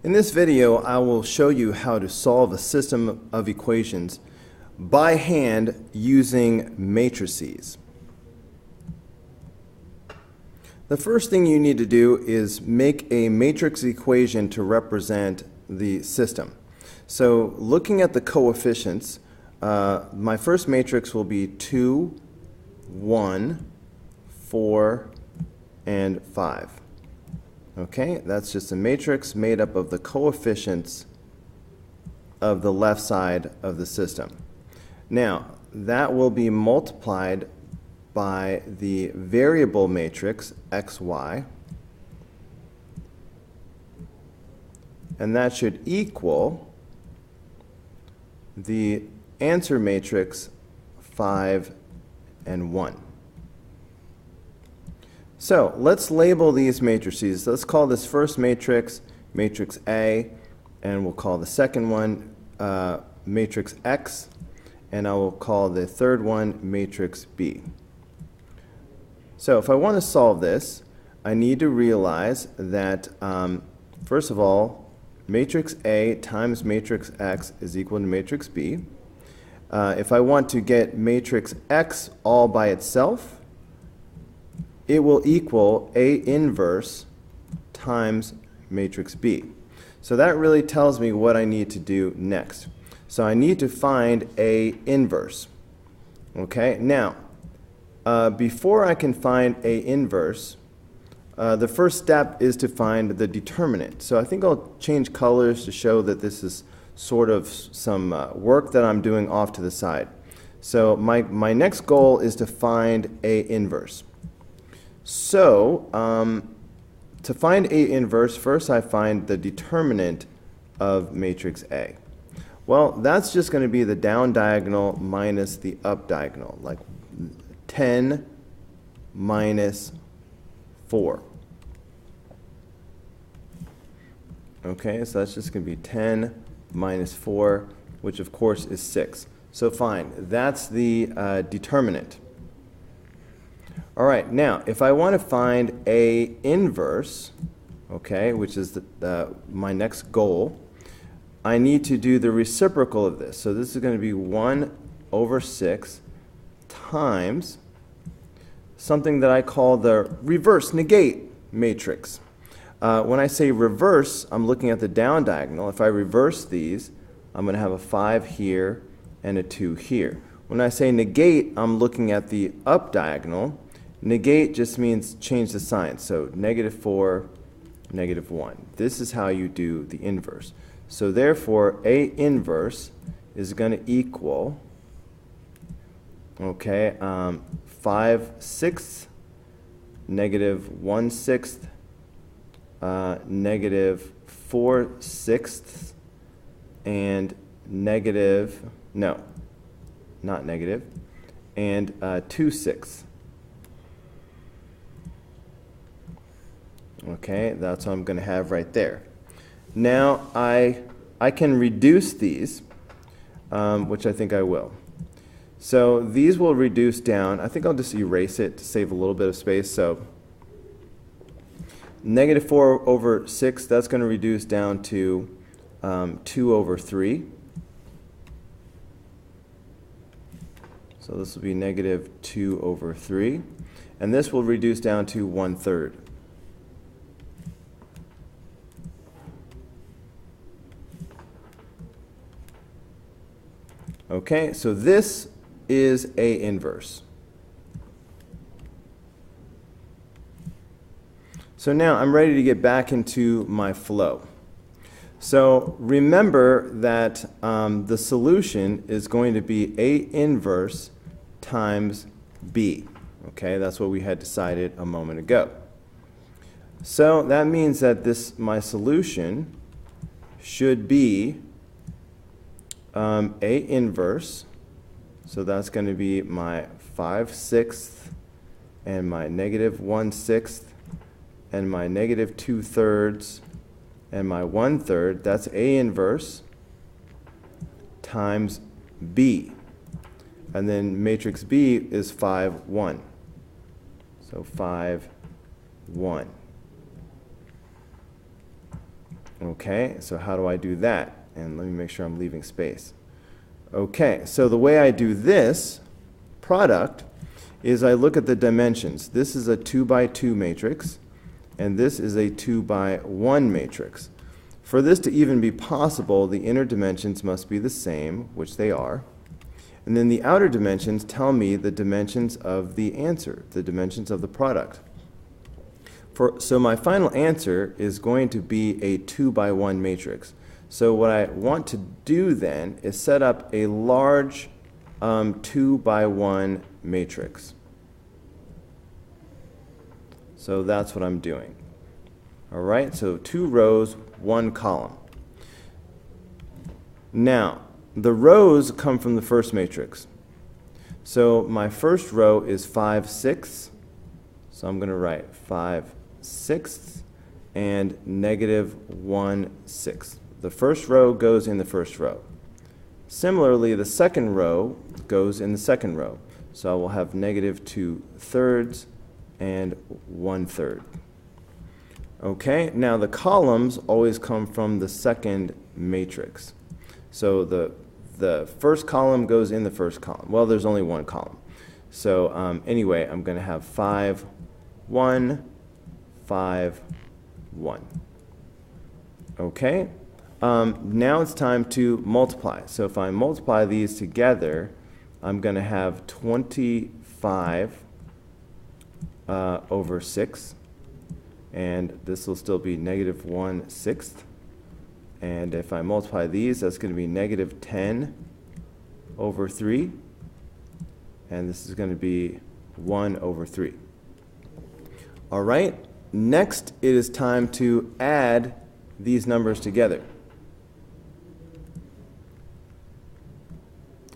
In this video, I will show you how to solve a system of equations by hand using matrices. The first thing you need to do is make a matrix equation to represent the system. So looking at the coefficients, my first matrix will be 2, 1, 4, and 5. Okay, that's just a matrix made up of the coefficients of the left side of the system. Now, that will be multiplied by the variable matrix xy, and that should equal the answer matrix 5 and 1. So let's label these matrices. Let's call this first matrix matrix A, and we'll call the second one matrix X, and I will call the third one matrix B. So if I want to solve this, I need to realize that first of all, matrix A times matrix X is equal to matrix B. If I want to get matrix X all by itself, it will equal A inverse times matrix B. So that really tells me what I need to do next. So I need to find A inverse. Okay, now before I can find A inverse, the first step is to find the determinant. So I think I'll change colors to show that this is sort of some work that I'm doing off to the side. So my next goal is to find A inverse. So to find A inverse, first I find the determinant of matrix A. Well, that's just going to be the down diagonal minus the up diagonal, like 10 minus 4. Okay, so that's just going to be 10 minus 4, which of course is 6. So fine, that's the determinant. All right, now if I want to find A inverse, okay, which is my next goal, I need to do the reciprocal of this. So this is going to be 1 over 6 times something that I call the reverse negate matrix. When I say reverse, I'm looking at the down diagonal. If I reverse these, I'm going to have a 5 here and a 2 here. When I say negate, I'm looking at the up diagonal. Negate just means change the sign. So -4, -1. This is how you do the inverse. So therefore, A inverse is going to equal, okay, 5/6, -1/6, -4/6, and and 2/6. Okay, that's what I'm going to have right there. Now I can reduce these, which I think I will. So these will reduce down. I think I'll just erase it to save a little bit of space. So -4 over 6, that's going to reduce down to 2 over 3. So this will be -2 over 3. And this will reduce down to 1/3. Okay, so this is A inverse. So now I'm ready to get back into my flow. So remember that the solution is going to be A inverse times B. Okay, that's what we had decided a moment ago. So that means that my solution should be A inverse, so that's going to be my 5/6 and my -1/6 and my -2/3 and my 1/3. That's A inverse times B. And then matrix B is 5, 1. So 5, 1. Okay, so how do I do that? And let me make sure I'm leaving space. Okay, so the way I do this product is I look at the dimensions. This is a 2 by 2 matrix, and this is a 2 by 1 matrix. For this to even be possible, the inner dimensions must be the same, which they are. And then the outer dimensions tell me the dimensions of the answer, the dimensions of the product. So my final answer is going to be a 2 by 1 matrix. So what I want to do then is set up a large 2 by 1 matrix. So that's what I'm doing. All right, so 2 rows, 1 column. Now, the rows come from the first matrix. So my first row is 5/6. So I'm going to write 5/6 and -1/6. The first row goes in the first row. Similarly, the second row goes in the second row. So I will have -2/3 and 1/3. Okay, now the columns always come from the second matrix. So the first column goes in the first column. Well, there's only one column. So anyway, I'm going to have 5, 1, 5, 1. Okay, now it's time to multiply. So if I multiply these together, I'm going to have 25 over 6. And this will still be -1/6. And if I multiply these, that's going to be -10 over 3. And this is going to be 1 over 3. All right, next it is time to add these numbers together.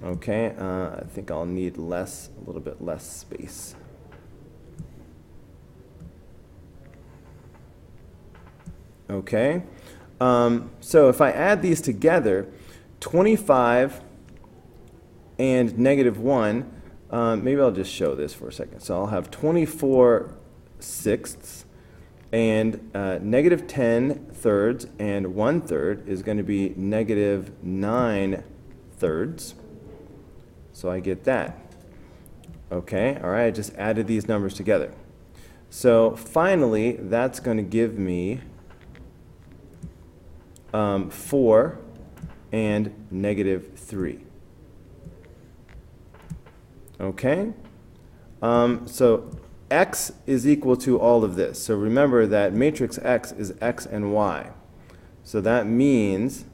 Okay, I think I'll need a little bit less space. Okay, so if I add these together, 25 and -1, maybe I'll just show this for a second. So I'll have 24/6 and -10/3 and 1/3 is going to be -9/3. So I get that. Okay, all right, I just added these numbers together. So finally, that's going to give me 4 and -3. Okay, so x is equal to all of this. So remember that matrix X is X and Y. So that means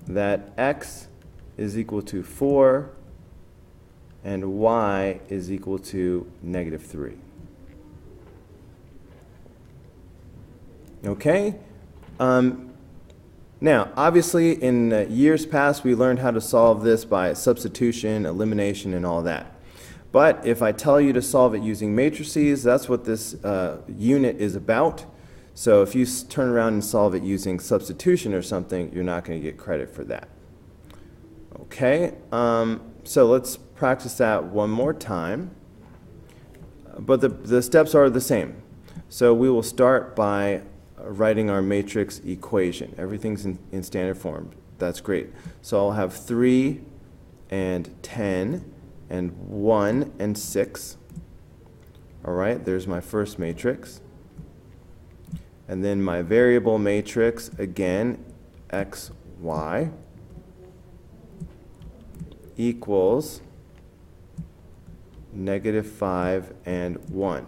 that X is equal to 4 and Y is equal to -3. Okay? Now, obviously, in years past, we learned how to solve this by substitution, elimination, and all that. But if I tell you to solve it using matrices, that's what this unit is about. So if you turn around and solve it using substitution or something, you're not going to get credit for that. Okay, so let's practice that one more time. But the steps are the same. So we will start by writing our matrix equation. Everything's in standard form. That's great. So I'll have 3 and 10 and 1 and 6. All right, there's my first matrix. And then my variable matrix, again, x, y, equals -5 and 1.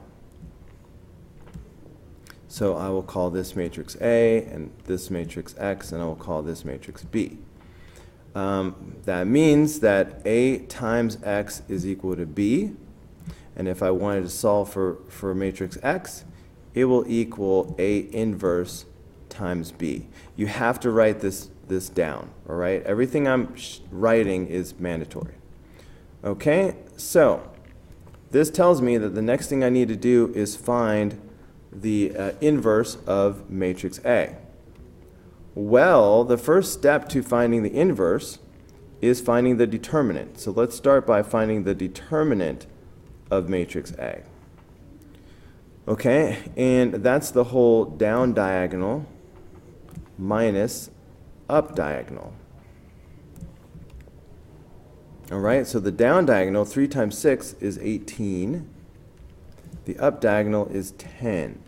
So I will call this matrix A and this matrix X, and I will call this matrix B. That means that A times X is equal to B. And if I wanted to solve for matrix X, it will equal A inverse times B. You have to write this down, all right? Everything I'm writing is mandatory. Okay, so this tells me that the next thing I need to do is find the inverse of matrix A. Well, the first step to finding the inverse is finding the determinant. So let's start by finding the determinant of matrix A. Okay, and that's the whole down diagonal minus up diagonal. All right, so the down diagonal, 3 times 6 is 18. The up diagonal is 10.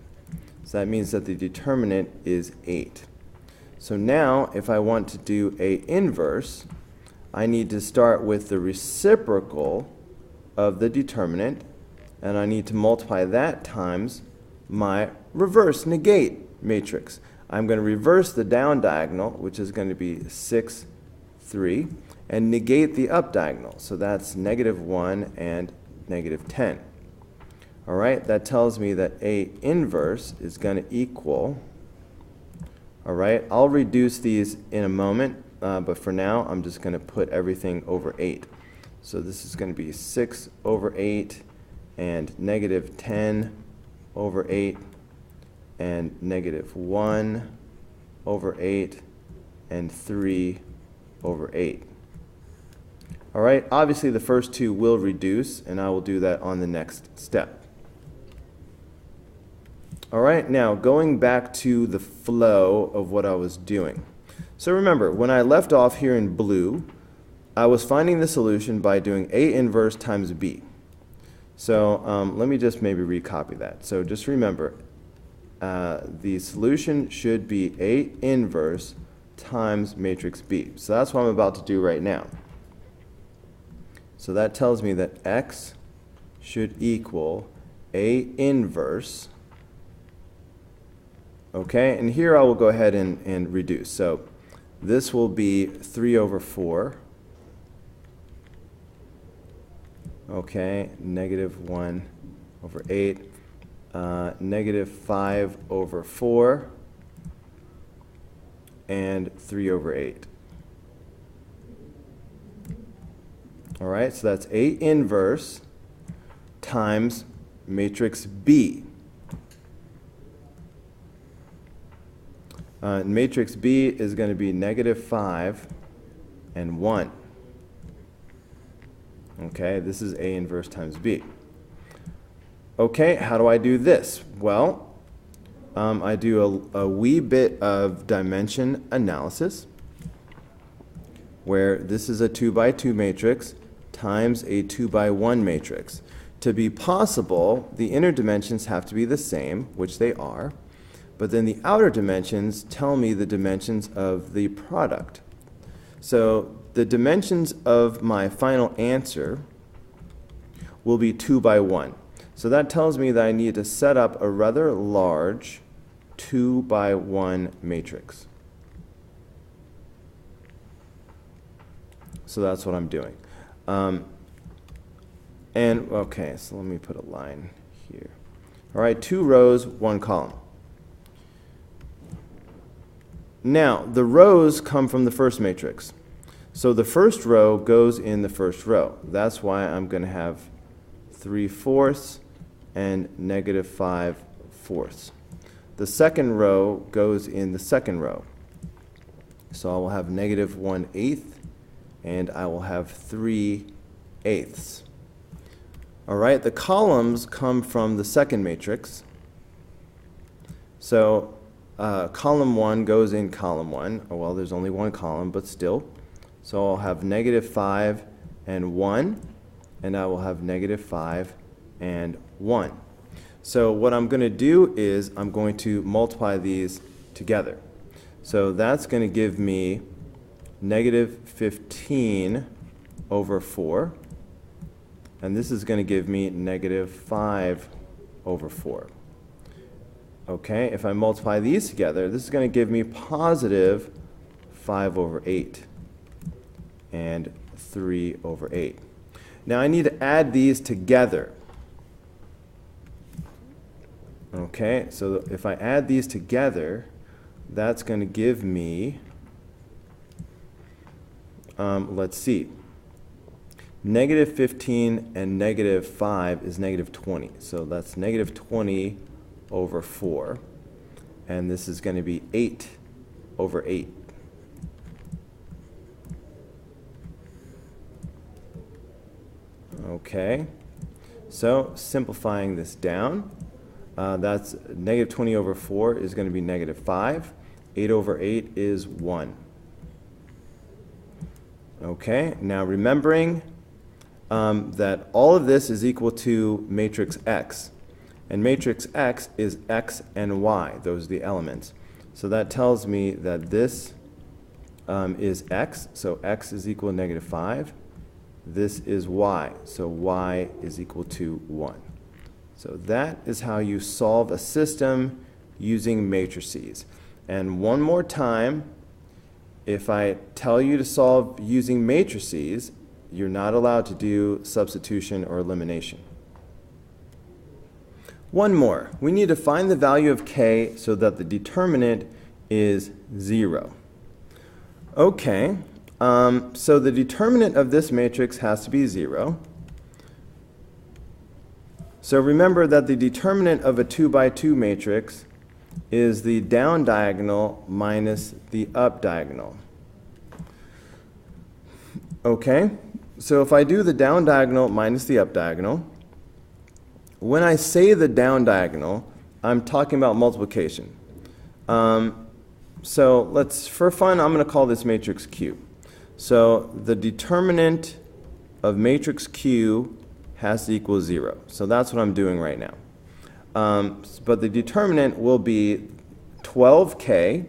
So that means that the determinant is 8. So now, if I want to do a inverse, I need to start with the reciprocal of the determinant, and I need to multiply that times my reverse negate matrix. I'm going to reverse the down diagonal, which is going to be 6, 3, and negate the up diagonal. So that's -1 and -10. All right, that tells me that A inverse is going to equal, all right, I'll reduce these in a moment, but for now I'm just going to put everything over 8. So this is going to be 6 over 8 and -10 over 8 and -1 over 8 and 3 over 8. All right, obviously the first two will reduce, and I will do that on the next step. All right, now going back to the flow of what I was doing. So remember, when I left off here in blue, I was finding the solution by doing A inverse times B. So let me just maybe recopy that. So just remember, the solution should be A inverse times matrix B. So that's what I'm about to do right now. So that tells me that X should equal A inverse. Okay, and here I will go ahead and reduce. So this will be 3 over 4. Okay, -1 over 8. -5 over 4. And 3 over 8. All right, so that's A inverse times matrix B. Matrix B is going to be -5 and 1. Okay, this is A inverse times B. Okay, how do I do this? Well, I do a wee bit of dimension analysis, where this is a 2 by 2 matrix times a 2 by 1 matrix. To be possible, the inner dimensions have to be the same, which they are. But then the outer dimensions tell me the dimensions of the product. So the dimensions of my final answer will be 2 by 1. So that tells me that I need to set up a rather large 2 by 1 matrix. So that's what I'm doing. And okay, so let me put a line here. All right, 2 rows, 1 column. Now, the rows come from the first matrix. So the first row goes in the first row. That's why I'm going to have 3/4 and -5/4. The second row goes in the second row. So I will have -1/8 and I will have 3/8. All right, the columns come from the second matrix. So column 1 goes in column 1. Oh, well, there's only one column, but still. So I'll have -5 and 1, and I will have -5 and 1. So what I'm going to do is I'm going to multiply these together. So that's going to give me -15 over 4, and this is going to give me -5 over 4. Okay, if I multiply these together, this is going to give me +5 over 8 and 3 over 8. Now I need to add these together. Okay, so if I add these together, that's going to give me, let's see, -15 and -5 is -20. So that's -20 over 4, and this is going to be 8 over 8. Okay, so simplifying this down, that's -20 over 4 is going to be -5, 8 over 8 is 1. Okay, now remembering that all of this is equal to matrix X. And matrix X is X and Y. Those are the elements. So that tells me that this is X. So X is equal to negative 5. This is Y. So Y is equal to 1. So that is how you solve a system using matrices. And one more time, if I tell you to solve using matrices, you're not allowed to do substitution or elimination. One more. We need to find the value of k so that the determinant is 0. Okay, so the determinant of this matrix has to be 0. So remember that the determinant of a 2 by 2 matrix is the down diagonal minus the up diagonal. Okay, so if I do the down diagonal minus the up diagonal, when I say the down diagonal, I'm talking about multiplication. So let's, for fun, I'm going to call this matrix Q. So the determinant of matrix Q has to equal 0. So that's what I'm doing right now. But the determinant will be 12k,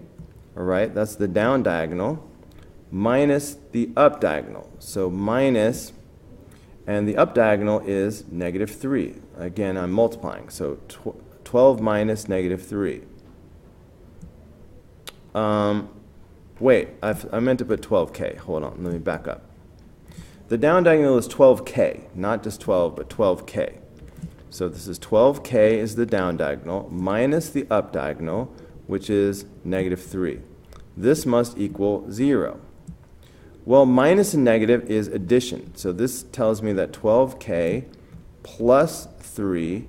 all right, that's the down diagonal, minus the up diagonal. So minus, and the up diagonal is negative 3. Again, I'm multiplying. So 12 minus negative 3. Wait, I meant to put 12k. Hold on, let me back up. The down diagonal is 12k, not just 12, but 12k. So this is 12k is the down diagonal minus the up diagonal, which is negative 3. This must equal 0. Well, minus and negative is addition. So this tells me that 12k plus 3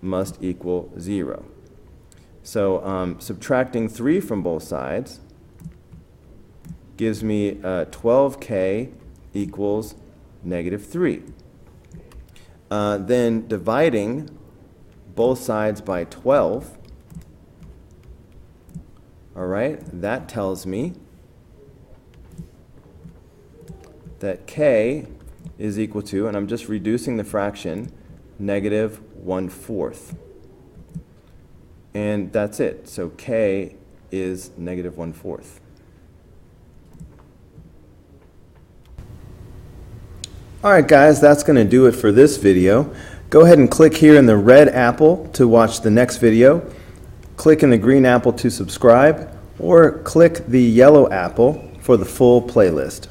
must equal 0. So subtracting 3 from both sides gives me 12k equals negative 3. Then dividing both sides by 12, all right, that tells me that k is equal to, and I'm just reducing the fraction, negative 1/4. And that's it. So k is negative 1/4. Alright guys, that's going to do it for this video. Go ahead and click here in the red apple to watch the next video. Click in the green apple to subscribe, or click the yellow apple for the full playlist.